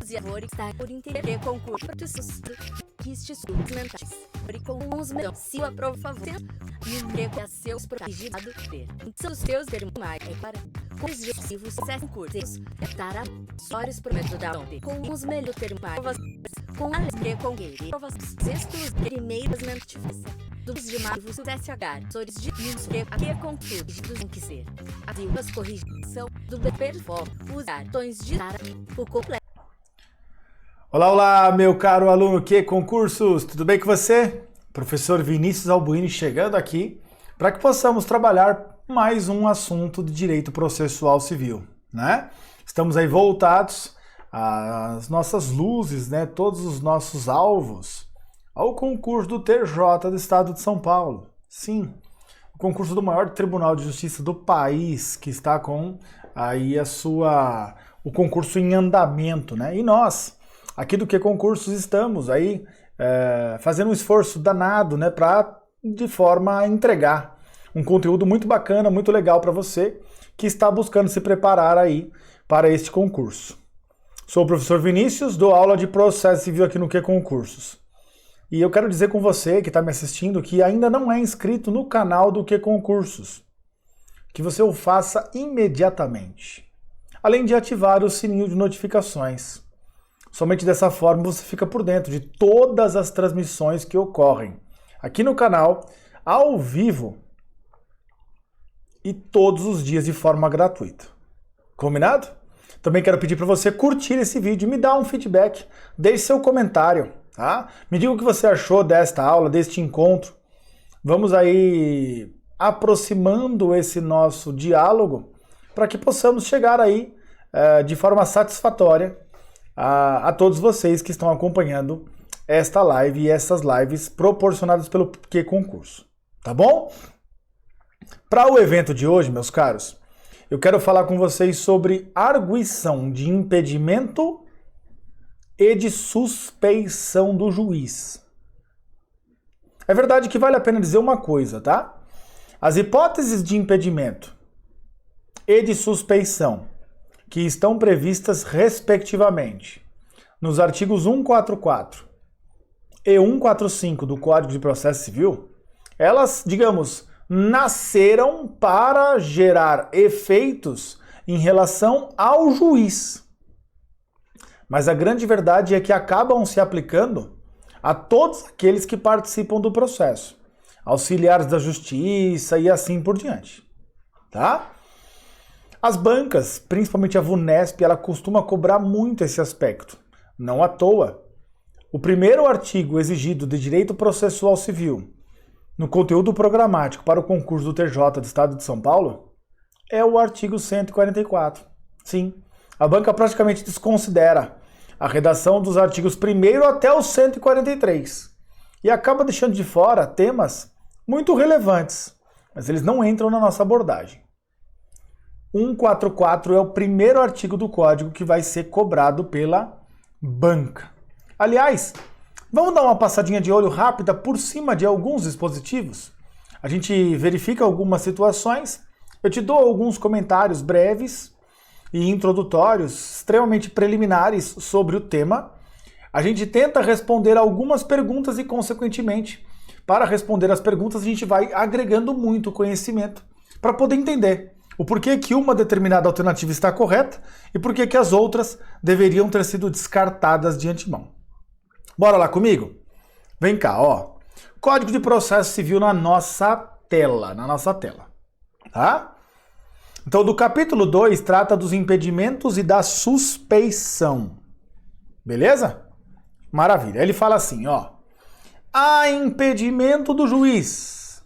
e avor está por interesse concurso quistes mentais. Com os meus, se aprova favor. E o meu a seus protegidos ter. São os teus termos mais para com os objetivos sem cursos. Estará horas por metro da onde. Com os melhores termos mais. Com a letra com guerre. Provas sextos primeiras mentifas. Dos de marvos SH. Sores de news que com tudo dos que ser. As correção do perform. Usar tons de o completo. Olá, olá, meu caro aluno que concursos, tudo bem com você? Professor Vinícius Albuini chegando aqui para que possamos trabalhar mais um assunto de direito processual civil, né? Estamos aí voltados às nossas luzes, né? Todos os nossos alvos ao concurso do TJ do Estado de São Paulo. Sim, o concurso do maior Tribunal de Justiça do país, que está com aí o concurso em andamento, né? E nós aqui do Que Concursos estamos aí fazendo um esforço danado, né, para de forma a entregar um conteúdo muito bacana, muito legal para você que está buscando se preparar aí para este concurso. Sou o professor Vinícius, dou aula de processo civil aqui no Que Concursos. E eu quero dizer com você que está me assistindo que ainda não é inscrito no canal do Que Concursos, que você o faça imediatamente, além de ativar o sininho de notificações. Somente dessa forma você fica por dentro de todas as transmissões que ocorrem aqui no canal, ao vivo e todos os dias de forma gratuita. Combinado? Também quero pedir para você curtir esse vídeo e me dar um feedback, deixe seu comentário, tá? Me diga o que você achou desta aula, deste encontro. Vamos aí aproximando esse nosso diálogo para que possamos chegar aí de forma satisfatória a todos vocês que estão acompanhando esta live e essas lives proporcionadas pelo Que Concurso, tá bom? Para o evento de hoje, meus caros, eu quero falar com vocês sobre arguição de impedimento e de suspeição do juiz. É verdade que vale a pena dizer uma coisa, tá? As hipóteses de impedimento e de suspeição que estão previstas respectivamente nos artigos 144 e 145 do Código de Processo Civil, elas, digamos, nasceram para gerar efeitos em relação ao juiz. Mas a grande verdade é que acabam se aplicando a todos aqueles que participam do processo, auxiliares da justiça e assim por diante, tá? As bancas, principalmente a VUNESP, ela costuma cobrar muito esse aspecto. Não à toa. O primeiro artigo exigido de direito processual civil no conteúdo programático para o concurso do TJ do Estado de São Paulo é o artigo 144. Sim, a banca praticamente desconsidera a redação dos artigos 1º até o 143 e acaba deixando de fora temas muito relevantes, mas eles não entram na nossa abordagem. 144 é o primeiro artigo do Código que vai ser cobrado pela banca. Aliás, vamos dar uma passadinha de olho rápida por cima de alguns dispositivos? A gente verifica algumas situações, eu te dou alguns comentários breves e introdutórios, extremamente preliminares sobre o tema. A gente tenta responder algumas perguntas e, consequentemente, para responder as perguntas, a gente vai agregando muito conhecimento para poder entender o porquê que uma determinada alternativa está correta e porquê que as outras deveriam ter sido descartadas de antemão. Bora lá comigo? Vem cá, ó. Código de Processo Civil na nossa tela, tá? Então, do capítulo 2 trata dos impedimentos e da suspeição. Beleza? Maravilha. Ele fala assim, ó. Há impedimento do juiz,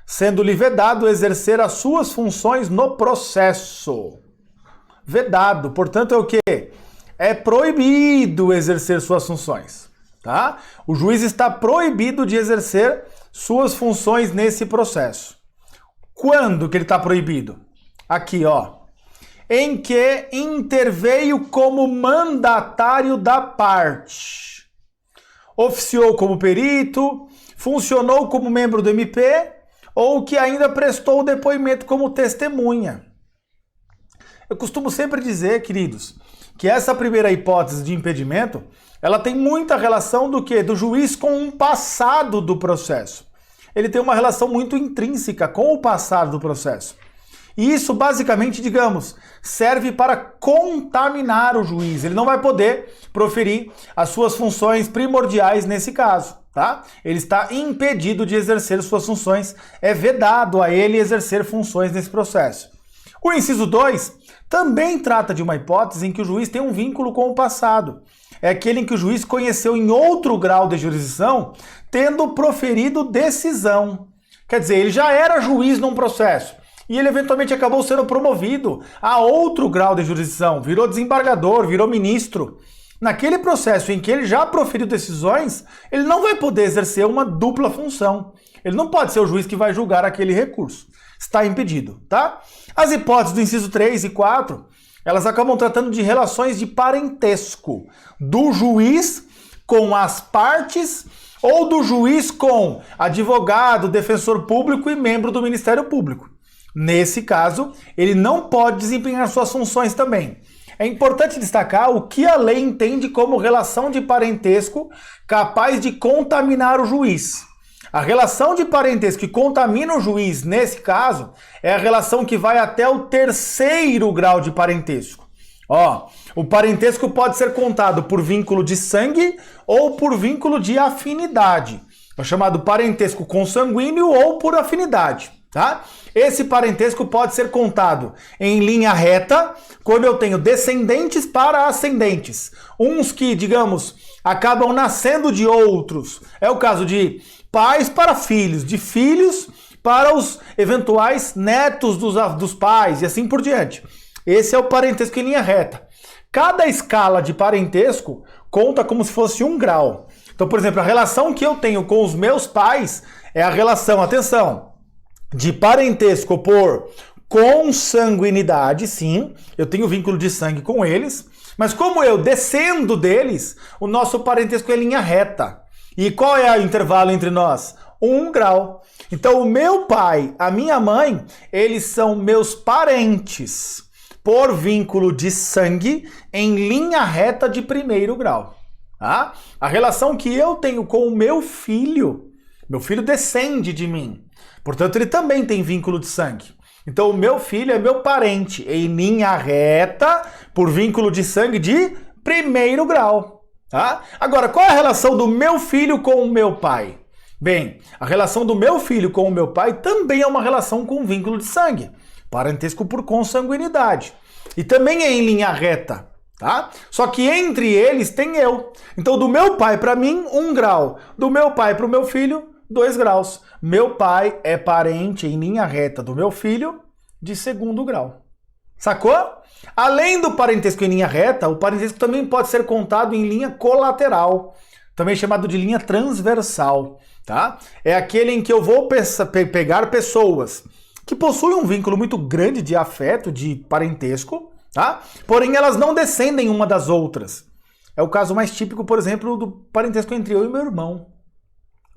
sendo-lhe vedado exercer as suas funções no processo. Vedado, portanto, é o quê? É proibido exercer suas funções, tá? O juiz está proibido de exercer suas funções nesse processo. Quando que ele está proibido? Aqui, ó. Em que interveio como mandatário da parte. Oficiou como perito, funcionou como membro do MP, ou que ainda prestou o depoimento como testemunha. Eu costumo sempre dizer, queridos, que essa primeira hipótese de impedimento, ela tem muita relação do quê? Do juiz com um passado do processo. Ele tem uma relação muito intrínseca com o passado do processo. E isso, basicamente, digamos, serve para contaminar o juiz. Ele não vai poder proferir as suas funções primordiais nesse caso, tá? Ele está impedido de exercer suas funções, é vedado a ele exercer funções nesse processo. O inciso 2 também trata de uma hipótese em que o juiz tem um vínculo com o passado. É aquele em que o juiz conheceu em outro grau de jurisdição, tendo proferido decisão. Quer dizer, ele já era juiz num processo e ele eventualmente acabou sendo promovido a outro grau de jurisdição, virou desembargador, virou ministro. Naquele processo em que ele já proferiu decisões, ele não vai poder exercer uma dupla função. Ele não pode ser o juiz que vai julgar aquele recurso. Está impedido, tá? As hipóteses do inciso 3 e 4, elas acabam tratando de relações de parentesco do juiz com as partes ou do juiz com advogado, defensor público e membro do Ministério Público. Nesse caso, ele não pode desempenhar suas funções também. É importante destacar o que a lei entende como relação de parentesco capaz de contaminar o juiz. A relação de parentesco que contamina o juiz, nesse caso, é a relação que vai até o terceiro grau de parentesco. Ó, o parentesco pode ser contado por vínculo de sangue ou por vínculo de afinidade. É chamado parentesco consanguíneo ou por afinidade, tá? Esse parentesco pode ser contado em linha reta, quando eu tenho descendentes para ascendentes. Uns que, digamos, acabam nascendo de outros. É o caso de pais para filhos, de filhos para os eventuais netos dos pais e assim por diante. Esse é o parentesco em linha reta. Cada escala de parentesco conta como se fosse um grau. Então, por exemplo, a relação que eu tenho com os meus pais é a relação, atenção, de parentesco por consanguinidade, sim, eu tenho vínculo de sangue com eles, mas como eu descendo deles, o nosso parentesco é linha reta. E qual é o intervalo entre nós? 1 grau. Então o meu pai, a minha mãe, eles são meus parentes por vínculo de sangue em linha reta de 1º grau. Tá? A relação que eu tenho com o meu filho descende de mim. Portanto, ele também tem vínculo de sangue. Então, o meu filho é meu parente em linha reta por vínculo de sangue de 1º grau. Tá? Agora, qual é a relação do meu filho com o meu pai? Bem, a relação do meu filho com o meu pai também é uma relação com vínculo de sangue. Parentesco por consanguinidade. E também é em linha reta. Tá? Só que entre eles tem eu. Então, do meu pai para mim, 1 grau. Do meu pai para o meu filho, 2 graus. Meu pai é parente em linha reta do meu filho de 2º grau. Sacou? Além do parentesco em linha reta, o parentesco também pode ser contado em linha colateral, também chamado de linha transversal. Tá? É aquele em que eu vou pegar pessoas que possuem um vínculo muito grande de afeto, de parentesco, tá? Porém elas não descendem uma das outras. É o caso mais típico, por exemplo, do parentesco entre eu e meu irmão.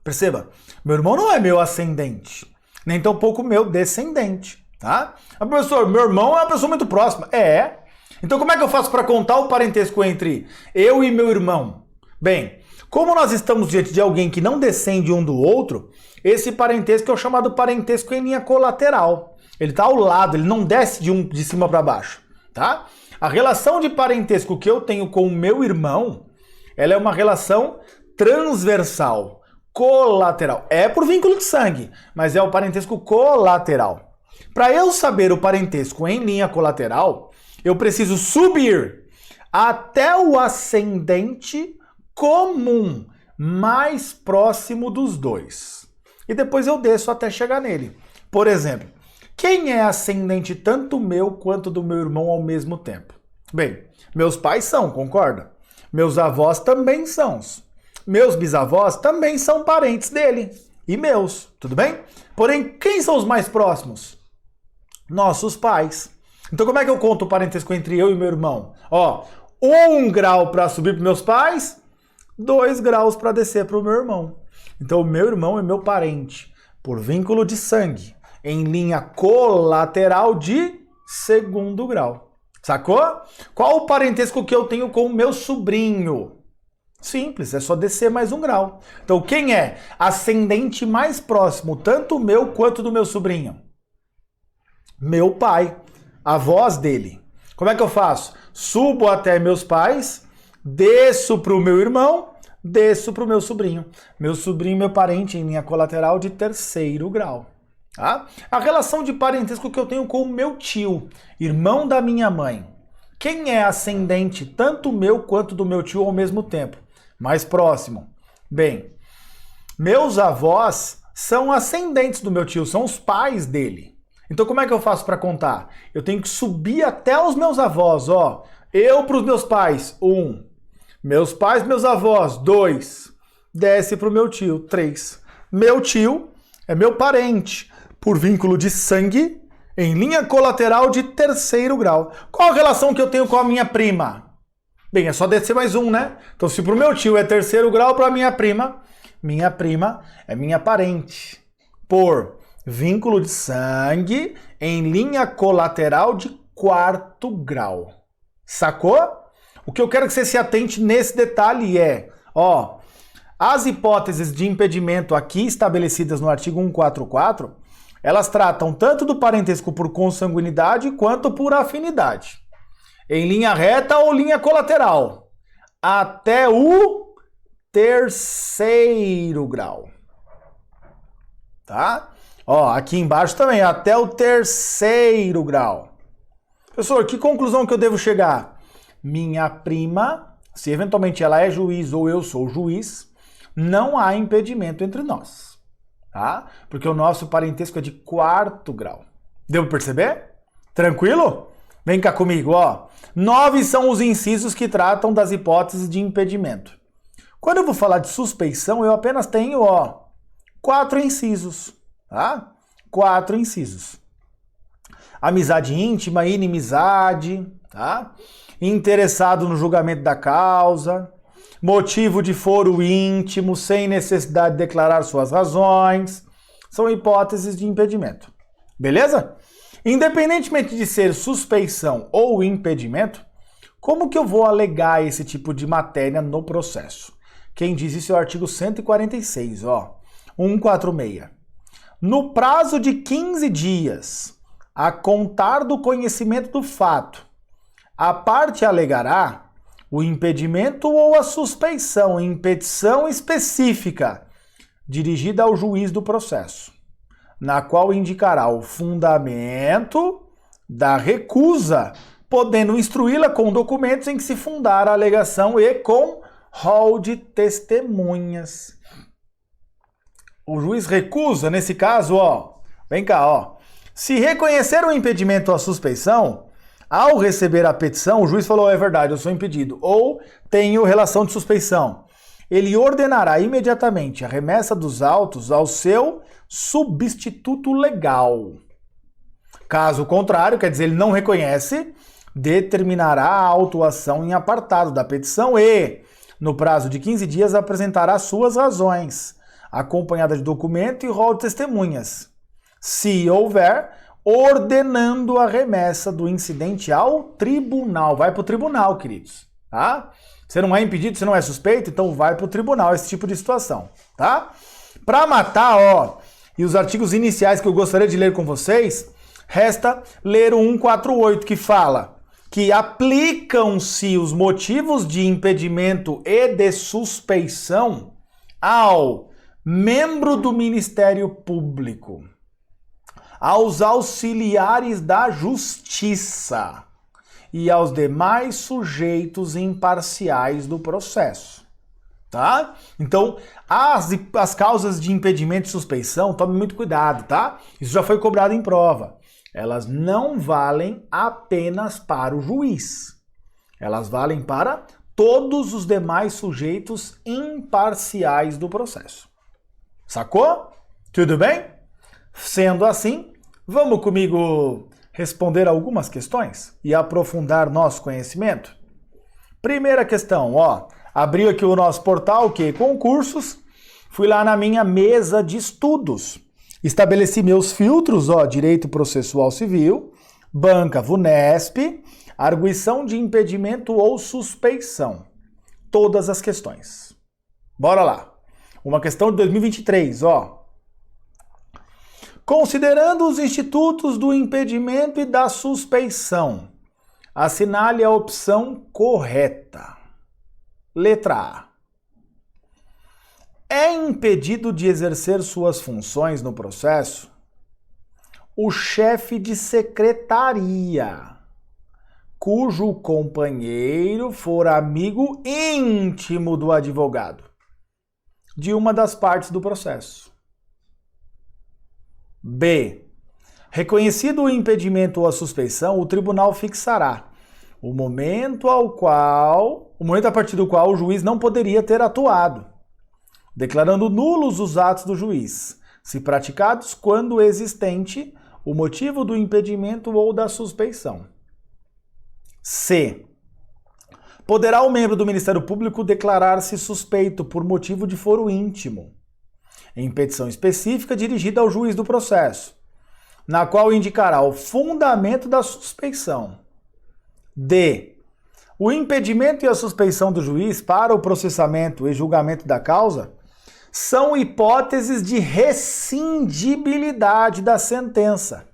Perceba, meu irmão não é meu ascendente, nem tampouco meu descendente, tá? Mas, professor, meu irmão é uma pessoa muito próxima. É. Então como é que eu faço para contar o parentesco entre eu e meu irmão? Bem, como nós estamos diante de alguém que não descende um do outro, esse parentesco é o chamado parentesco em linha colateral. Ele está ao lado, ele não desce de cima para baixo, tá? A relação de parentesco que eu tenho com o meu irmão, ela é uma relação transversal, colateral. É por vínculo de sangue, mas é o parentesco colateral. Para eu saber o parentesco em linha colateral, eu preciso subir até o ascendente comum mais próximo dos dois. E depois eu desço até chegar nele. Por exemplo, quem é ascendente tanto meu quanto do meu irmão ao mesmo tempo? Bem, meus pais são, concorda? Meus avós também são. Meus bisavós também são parentes dele. E meus, tudo bem? Porém, quem são os mais próximos? Nossos pais. Então como é que eu conto o parentesco entre eu e meu irmão? Ó, 1 grau para subir para meus pais, 2 graus para descer para o meu irmão. Então o meu irmão é meu parente por vínculo de sangue em linha colateral de 2º grau. Sacou? Qual o parentesco que eu tenho com o meu sobrinho? Simples, é só descer mais um grau. Então, quem é ascendente mais próximo, tanto meu quanto do meu sobrinho? Meu pai, a voz dele. Como é que eu faço? Subo até meus pais, desço para o meu irmão, desço para o meu sobrinho. Meu sobrinho, meu parente em linha colateral de terceiro grau. Tá? A relação de parentesco que eu tenho com o meu tio, irmão da minha mãe. Quem é ascendente, tanto meu quanto do meu tio ao mesmo tempo? Mais próximo. Bem, meus avós são ascendentes do meu tio, são os pais dele. Então como é que eu faço para contar? Eu tenho que subir até os meus avós, ó. Eu para os meus pais, 1. Meus pais, meus avós, 2. Desce para o meu tio, 3. Meu tio é meu parente, por vínculo de sangue, em linha colateral de terceiro grau. Qual a relação que eu tenho com a minha prima? Bem, é só descer mais um, né? Então, se pro meu tio é terceiro grau, para minha prima é minha parente. Por vínculo de sangue em linha colateral de quarto grau. Sacou? O que eu quero que você se atente nesse detalhe é, ó, as hipóteses de impedimento aqui estabelecidas no artigo 144, elas tratam tanto do parentesco por consanguinidade quanto por afinidade. Em linha reta ou linha colateral, até o terceiro grau. Tá? Ó, aqui embaixo também, até o terceiro grau. Professor, que conclusão que eu devo chegar? Minha prima, se eventualmente ela é juiz ou eu sou juiz, não há impedimento entre nós. Tá? Porque o nosso parentesco é de quarto grau. Deu para perceber? Tranquilo? Vem cá comigo, ó. 9 são os incisos que tratam das hipóteses de impedimento. Quando eu vou falar de suspeição, eu apenas tenho, ó, 4 incisos, tá? 4 incisos. Amizade íntima, inimizade, tá? Interessado no julgamento da causa, motivo de foro íntimo, sem necessidade de declarar suas razões, são hipóteses de impedimento. Beleza? Independentemente de ser suspeição ou impedimento, como que eu vou alegar esse tipo de matéria no processo? Quem diz isso é o artigo 146, ó, 146. No prazo de 15 dias, a contar do conhecimento do fato, a parte alegará o impedimento ou a suspeição em petição específica, dirigida ao juiz do processo, na qual indicará o fundamento da recusa, podendo instruí-la com documentos em que se fundar a alegação e com rol de testemunhas. O juiz recusa, nesse caso, ó, vem cá, ó. Se reconhecer o impedimento ou a suspeição, ao receber a petição, o juiz falou, é verdade, eu sou impedido, ou tenho relação de suspeição. Ele ordenará imediatamente a remessa dos autos ao seu substituto legal. Caso contrário, quer dizer, ele não reconhece, determinará a autuação em apartado da petição e, no prazo de 15 dias, apresentará suas razões, acompanhada de documento e rol de testemunhas, se houver, ordenando a remessa do incidente ao tribunal. Vai para o tribunal, queridos, tá? Você não é impedido, você não é suspeito, então vai para o tribunal esse tipo de situação, tá? Para matar, ó, e os artigos iniciais que eu gostaria de ler com vocês, resta ler o 148, que fala que aplicam-se os motivos de impedimento e de suspeição ao membro do Ministério Público, aos auxiliares da Justiça e aos demais sujeitos imparciais do processo, tá? Então, as causas de impedimento e suspeição, tome muito cuidado, tá? Isso já foi cobrado em prova. Elas não valem apenas para o juiz. Elas valem para todos os demais sujeitos imparciais do processo. Sacou? Tudo bem? Sendo assim, vamos comigo responder algumas questões e aprofundar nosso conhecimento? Primeira questão, ó, abriu aqui o nosso portal, que concursos, fui lá na minha mesa de estudos, estabeleci meus filtros, ó, direito processual civil, banca VUNESP, arguição de impedimento ou suspeição. Todas as questões. Bora lá. Uma questão de 2023, ó. Considerando os institutos do impedimento e da suspeição, assinale a opção correta. Letra A. É impedido de exercer suas funções no processo o chefe de secretaria, cujo companheiro for amigo íntimo do advogado, de uma das partes do processo. B. Reconhecido o impedimento ou a suspeição, o tribunal fixará o momento a partir do qual o juiz não poderia ter atuado, declarando nulos os atos do juiz, se praticados quando existente o motivo do impedimento ou da suspeição. C. Poderá o membro do Ministério Público declarar-se suspeito por motivo de foro íntimo, em petição específica dirigida ao juiz do processo, na qual indicará o fundamento da suspeição. D. O impedimento e a suspeição do juiz para o processamento e julgamento da causa são hipóteses de rescindibilidade da sentença,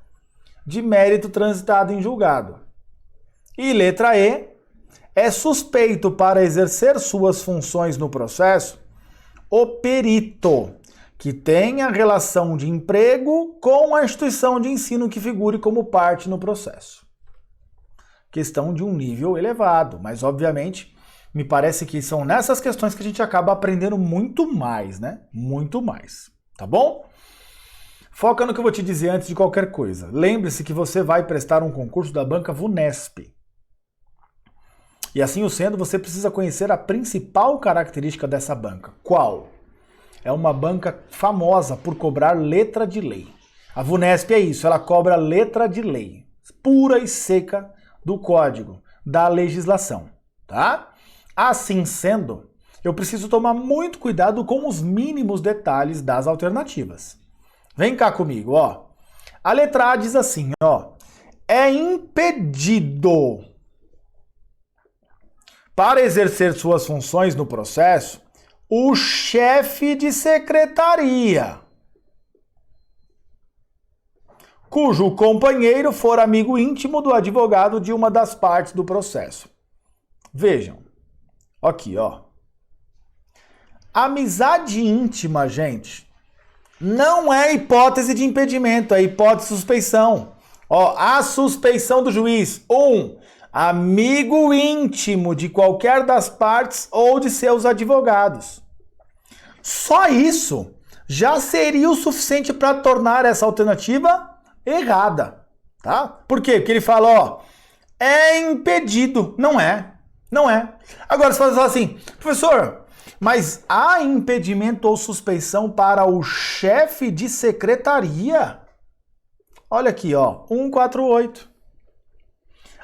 de mérito transitado em julgado. E letra E. É suspeito para exercer suas funções no processo o perito que tenha relação de emprego com a instituição de ensino que figure como parte no processo. Questão de um nível elevado, mas obviamente me parece que são nessas questões que a gente acaba aprendendo muito mais, né? Muito mais, tá bom? Foca no que eu vou te dizer antes de qualquer coisa. Lembre-se que você vai prestar um concurso da banca VUNESP. E assim o sendo, você precisa conhecer a principal característica dessa banca. Qual? É uma banca famosa por cobrar letra de lei. A VUNESP é isso, ela cobra letra de lei, pura e seca do código, da legislação, tá? Assim sendo, eu preciso tomar muito cuidado com os mínimos detalhes das alternativas. Vem cá comigo, ó. A letra A diz assim, ó. É impedido para exercer suas funções no processo o chefe de secretaria, cujo companheiro for amigo íntimo do advogado de uma das partes do processo. Vejam. Aqui, ó. Amizade íntima, gente, não é hipótese de impedimento, é hipótese de suspeição. Ó, a suspeição do juiz. 1. Amigo íntimo de qualquer das partes ou de seus advogados. Só isso já seria o suficiente para tornar essa alternativa errada, tá? Por quê? Porque ele fala, ó, é impedido. Não é. Não é. Agora você fala assim, professor, mas há impedimento ou suspeição para o chefe de secretaria? Olha aqui, ó, 148.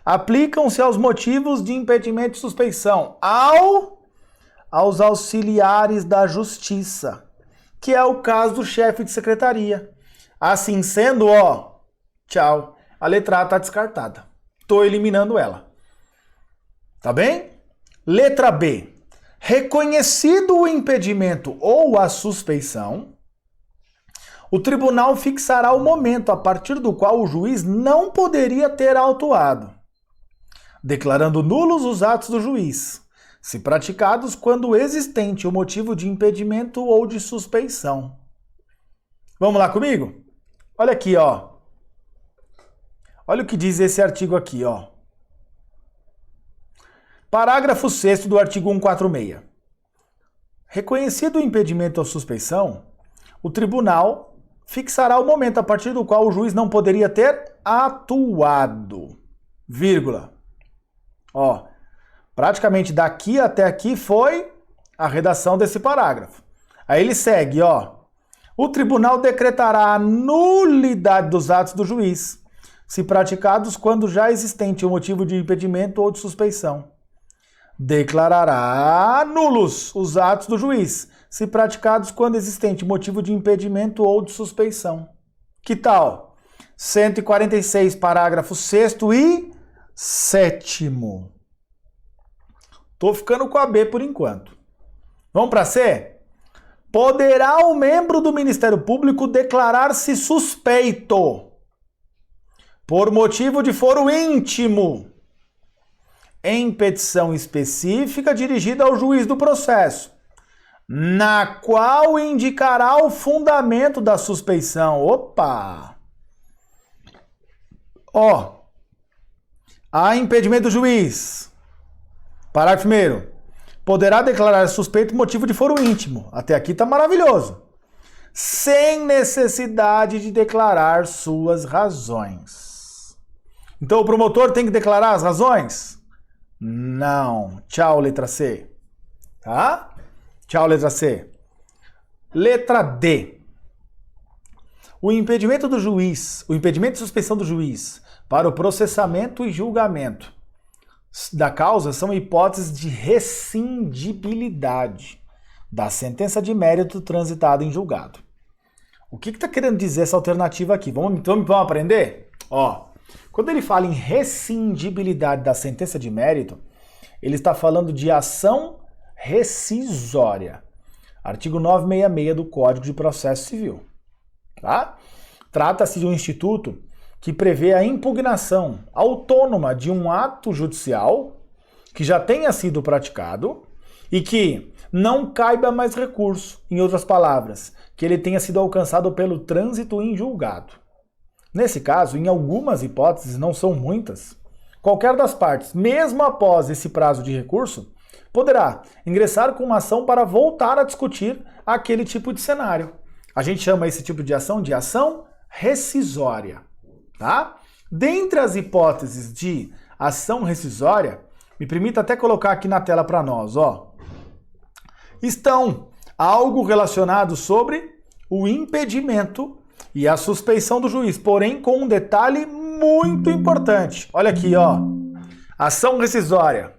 Aplicam-se aos motivos de impedimento e suspeição aos auxiliares da justiça, que é o caso do chefe de secretaria. Assim sendo, ó, tchau, a letra A está descartada. Estou eliminando ela. Tá bem? Letra B. Reconhecido o impedimento ou a suspeição, o tribunal fixará o momento a partir do qual o juiz não poderia ter autuado, declarando nulos os atos do juiz, se praticados quando existente o motivo de impedimento ou de suspeição. Vamos lá comigo? Olha aqui, ó. Olha o que diz esse artigo aqui, ó. Parágrafo 6º do artigo 146. Reconhecido o impedimento ou suspeição, o tribunal fixará o momento a partir do qual o juiz não poderia ter atuado. Vírgula. Ó, praticamente daqui até aqui foi a redação desse parágrafo. Aí ele segue, ó. O tribunal decretará a nulidade dos atos do juiz, se praticados quando já existente o motivo de impedimento ou de suspeição. Declarará nulos os atos do juiz, se praticados quando existente motivo de impedimento ou de suspeição. Que tal? 146, parágrafo 6º e sétimo. Tô ficando com a B por enquanto. Vamos para C? Poderá o membro do Ministério Público declarar-se suspeito por motivo de foro íntimo em petição específica dirigida ao juiz do processo, na qual indicará o fundamento da suspeição. Opa! Ó, há impedimento do juiz. Parágrafo 1º. Poderá declarar suspeito motivo de foro íntimo. Até aqui tá maravilhoso. Sem necessidade de declarar suas razões. Então o promotor tem que declarar as razões? Não. Tchau, letra C. Tá? Tchau, letra C. Letra D. O impedimento do juiz, o impedimento de suspeição do juiz para o processamento e julgamento da causa são hipóteses de rescindibilidade da sentença de mérito transitada em julgado. O que está querendo dizer essa alternativa aqui? Vamos aprender? Ó, quando ele fala em rescindibilidade da sentença de mérito, ele está falando de ação rescisória. Artigo 966 do Código de Processo Civil. Tá? Trata-se de um instituto que prevê a impugnação autônoma de um ato judicial que já tenha sido praticado e que não caiba mais recurso, em outras palavras, que ele tenha sido alcançado pelo trânsito em julgado. Nesse caso, em algumas hipóteses, não são muitas, qualquer das partes, mesmo após esse prazo de recurso, poderá ingressar com uma ação para voltar a discutir aquele tipo de cenário. A gente chama esse tipo de ação rescisória. Tá? Dentre as hipóteses de ação rescisória, me permita até colocar aqui na tela para nós, ó, estão algo relacionado sobre o impedimento e a suspeição do juiz, porém com um detalhe muito importante. Olha aqui, ó, ação rescisória.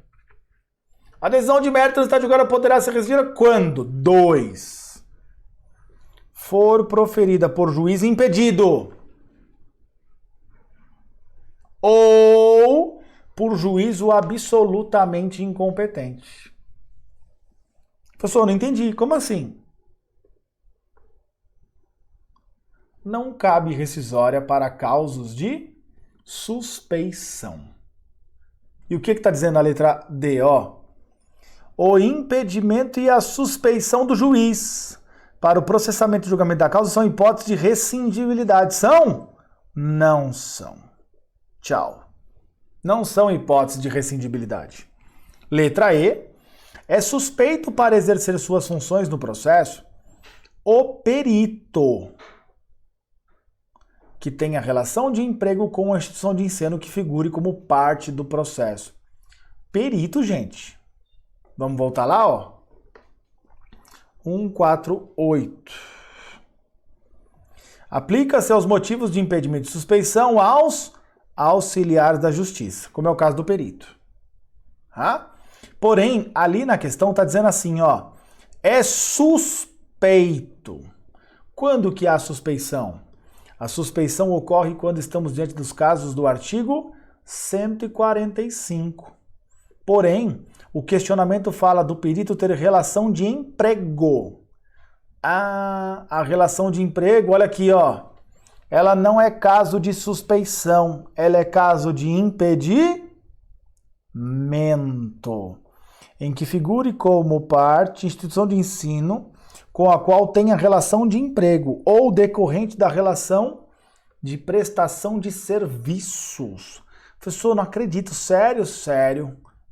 A decisão de mérito transitada julgada poderá ser rescindida quando? 2. For proferida por juiz impedido ou por juízo absolutamente incompetente. Professor, não entendi. Como assim? Não cabe rescisória para causos de suspeição. E o que está dizendo a letra D? Ó? O impedimento e a suspeição do juiz para o processamento e julgamento da causa são hipóteses de rescindibilidade. São? Não são. Tchau. Não são hipóteses de rescindibilidade. Letra E. É suspeito para exercer suas funções no processo o perito que tenha relação de emprego com a instituição de ensino que figure como parte do processo. Perito, gente. Vamos voltar lá, ó. 148. Aplica-se aos motivos de impedimento de suspeição aos auxiliares da justiça, como é o caso do perito. Tá? Porém, ali na questão está dizendo assim, ó, é suspeito. Quando que há suspeição? A suspeição ocorre quando estamos diante dos casos do artigo 145. Porém, o questionamento fala do perito ter relação de emprego. A relação de emprego, olha aqui, ó. Ela não é caso de suspeição, ela é caso de impedimento, em que figure como parte instituição de ensino com a qual tenha relação de emprego ou decorrente da relação de prestação de serviços. Professor, não acredito, sério,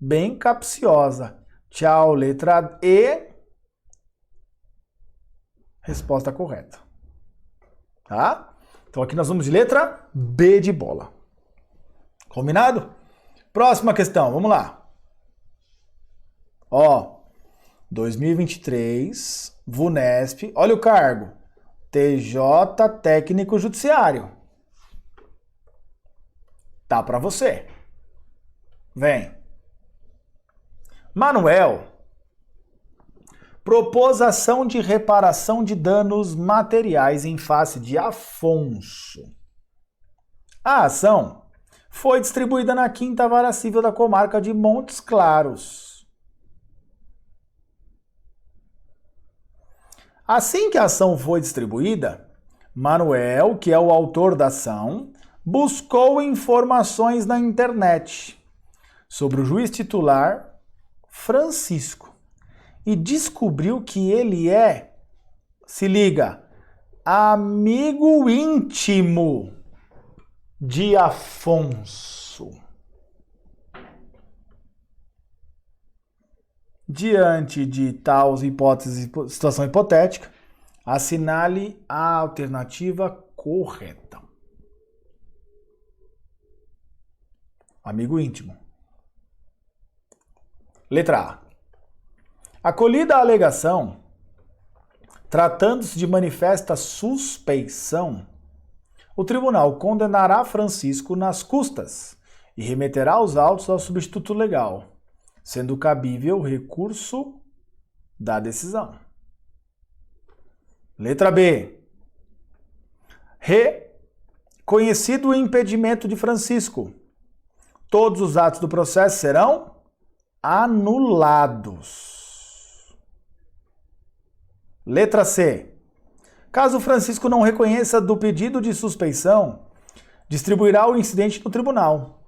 bem capciosa. Tchau, letra E. Resposta correta. Tá? Então aqui nós vamos de letra B de bola. Combinado? Próxima questão, vamos lá. Ó, 2023, VUNESP, olha o cargo. TJ Técnico Judiciário. Tá para você. Vem. Manuel propôs ação de reparação de danos materiais em face de Afonso. A ação foi distribuída na 5ª Vara Civil da Comarca de Montes Claros. Assim que a ação foi distribuída, Manuel, que é o autor da ação, buscou informações na internet sobre o juiz titular Francisco e descobriu que ele é, se liga, amigo íntimo de Afonso. Diante de tal situação hipotética, assinale a alternativa correta. Amigo íntimo. Letra A. Acolhida a alegação, tratando-se de manifesta suspeição, o tribunal condenará Francisco nas custas e remeterá os autos ao substituto legal, sendo cabível recurso da decisão. Letra B. Reconhecido o impedimento de Francisco, todos os atos do processo serão anulados. Letra C. Caso Francisco não reconheça do pedido de suspeição, distribuirá o incidente no tribunal.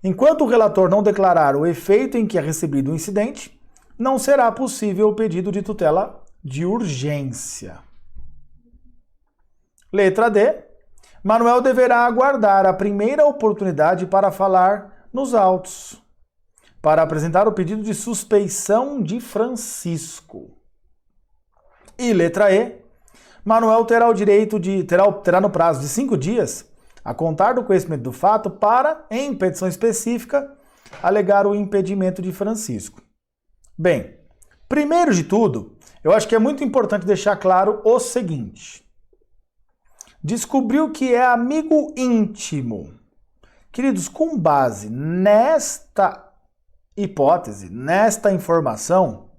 Enquanto o relator não declarar o efeito em que é recebido o incidente, não será possível o pedido de tutela de urgência. Letra D. Manuel deverá aguardar a primeira oportunidade para falar nos autos, para apresentar o pedido de suspeição de Francisco. E letra E. Manuel terá o direito de terá no prazo de 5 dias a contar do conhecimento do fato para, em petição específica, alegar o impedimento de Francisco. Bem, primeiro de tudo, eu acho que é muito importante deixar claro o seguinte. Descobriu que é amigo íntimo. Queridos, com base nesta hipótese, nesta informação,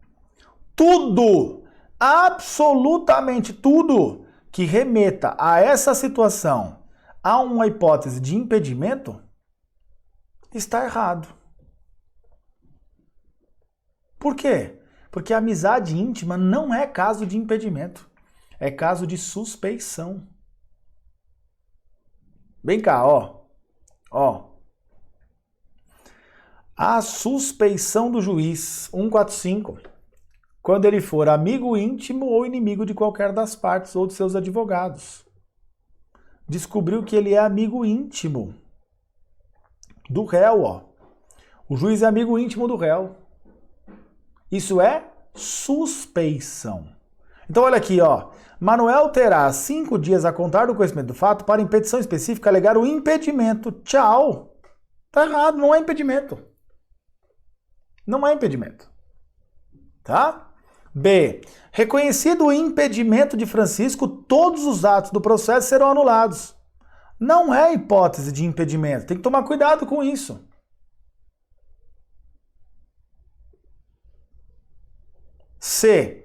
tudo, absolutamente tudo que remeta a essa situação, a uma hipótese de impedimento, está errado. Por quê? Porque a amizade íntima não é caso de impedimento, é caso de suspeição. Vem cá, ó. A suspeição do juiz 145, quando ele for amigo íntimo ou inimigo de qualquer das partes ou de seus advogados. Descobriu que ele é amigo íntimo do réu, ó. O juiz é amigo íntimo do réu. Isso é suspeição. Então olha aqui, ó. Manuel terá 5 dias a contar do conhecimento do fato para, em petição específica, alegar o impedimento. Tchau. Tá errado, não é impedimento. Não é impedimento. Tá? B. Reconhecido o impedimento de Francisco, todos os atos do processo serão anulados. Não é hipótese de impedimento. Tem que tomar cuidado com isso. C.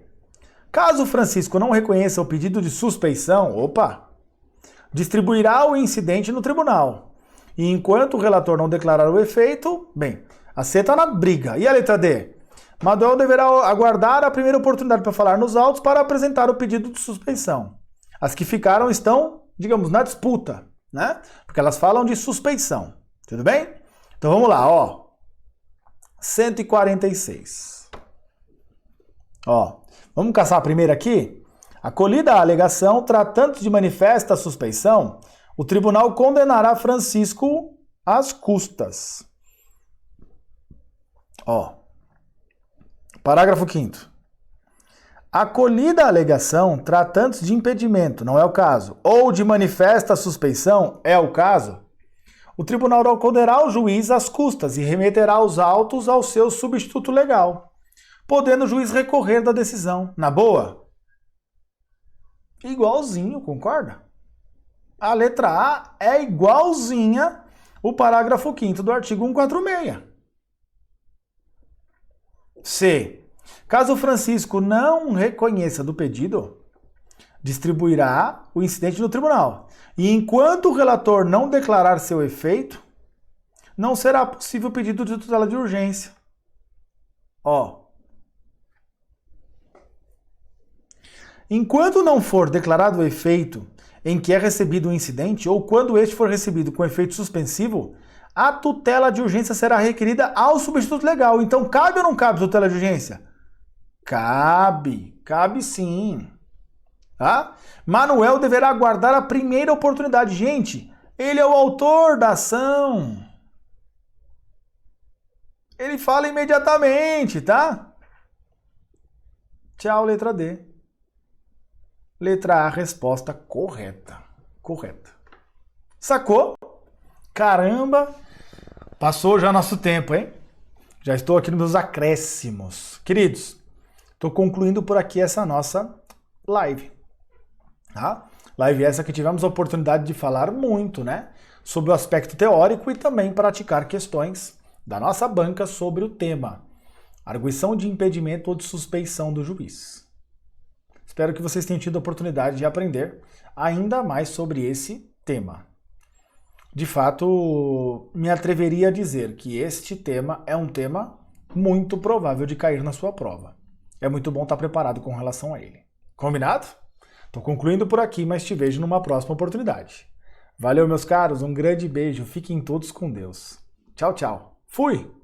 Caso Francisco não reconheça o pedido de suspeição, distribuirá o incidente no tribunal. E enquanto o relator não declarar o efeito, bem, a C está na briga. E a letra D? Manuel deverá aguardar a primeira oportunidade para falar nos autos para apresentar o pedido de suspeição. As que ficaram estão, digamos, na disputa, né? Porque elas falam de suspeição. Tudo bem? Então vamos lá, ó. 146. Ó. Vamos caçar a primeira aqui? Acolhida a alegação, tratando de manifesta suspeição, o tribunal condenará Francisco às custas. Ó. Parágrafo 5º. Acolhida a alegação, tratando de impedimento, não é o caso, ou de manifesta suspeição, é o caso, o tribunal condenará o juiz às custas e remeterá os autos ao seu substituto legal, podendo o juiz recorrer da decisão. Na boa? Igualzinho, concorda? A letra A é igualzinha o parágrafo 5º do artigo 146. C. Caso Francisco não reconheça do pedido, distribuirá o incidente no tribunal. E enquanto o relator não declarar seu efeito, não será possível pedido de tutela de urgência. Ó. Enquanto não for declarado o efeito em que é recebido o incidente ou quando este for recebido com efeito suspensivo, a tutela de urgência será requerida ao substituto legal. Então, cabe ou não cabe tutela de urgência? Cabe. Cabe sim. Tá? Manuel deverá aguardar a primeira oportunidade. Gente, ele é o autor da ação. Ele fala imediatamente, tá? Tchau, letra D. Letra A, resposta correta. Correta. Sacou? Caramba! Passou já nosso tempo, hein? Já estou aqui nos meus acréscimos. Queridos, estou concluindo por aqui essa nossa live. Tá? Live essa que tivemos a oportunidade de falar muito, né? Sobre o aspecto teórico e também praticar questões da nossa banca sobre o tema. Arguição de impedimento ou de suspeição do juiz. Espero que vocês tenham tido a oportunidade de aprender ainda mais sobre esse tema. De fato, me atreveria a dizer que este tema é um tema muito provável de cair na sua prova. É muito bom estar preparado com relação a ele. Combinado? Estou concluindo por aqui, mas te vejo numa próxima oportunidade. Valeu, meus caros, um grande beijo, fiquem todos com Deus. Tchau, tchau. Fui!